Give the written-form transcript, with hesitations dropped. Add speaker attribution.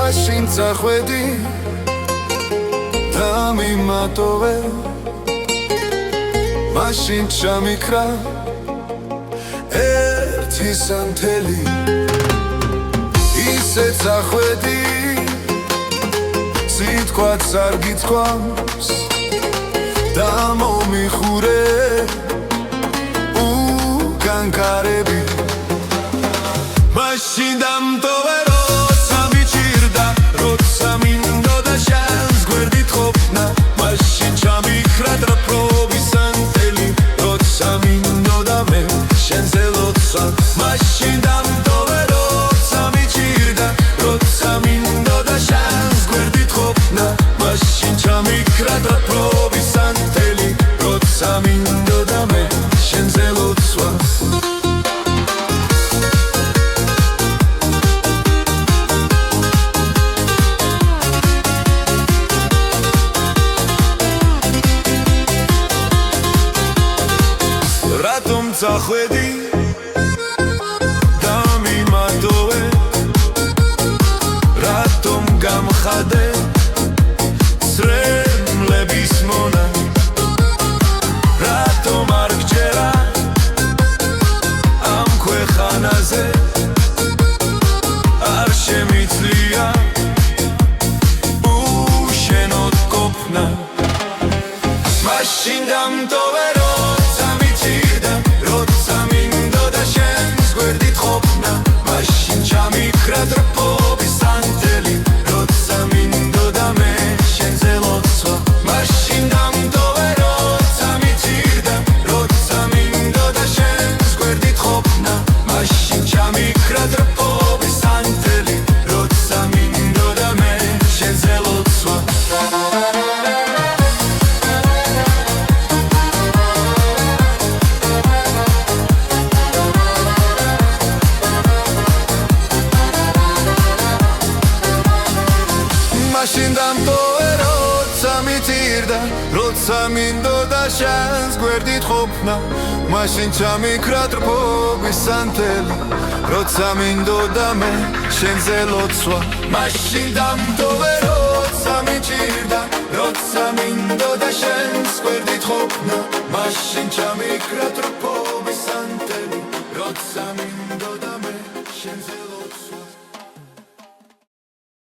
Speaker 1: მაშინ წახვედი და მიმატოვე მაშინ ჩამიქრა ერთი სანთელი ისე წახვედი სიტყვაც არ გითქვამს და მომიხურე უგანკარები მაშინ დამტოვე Machine down the road, Sami Chirda, Rod Samindo da Shans, Guerdit Hopna, Machine Chami Krata Probi Santeli, Rod Samindo da me, Shenzelot Swa. Ratum Tzachwedi გამხადე სრემლების მონა რატომ არ გჯერა ამ ქვეყანაზე არ შემიძლია უშენოდ ყოფნა მაშინ დამტოვე როცა მიჭირდა როცა მინდოდა შენს გვერდით ყოფნა მაშინ ჩამიქრა დრპობის სანთელი Machine down the road, Sami Chirda, Rod Samindo da Shans, Guerdit Hopna, Machine Chami Kratra Probi Santeli, Rod Samindo da me, Shenzelot Swa. Machine down the road, Sami Chirda, Rod Samindo da Shans, Guerdit Hopna, Machine Chami Kratra Probi Santeli, Rod Samindo da me, Shenzelot Swa.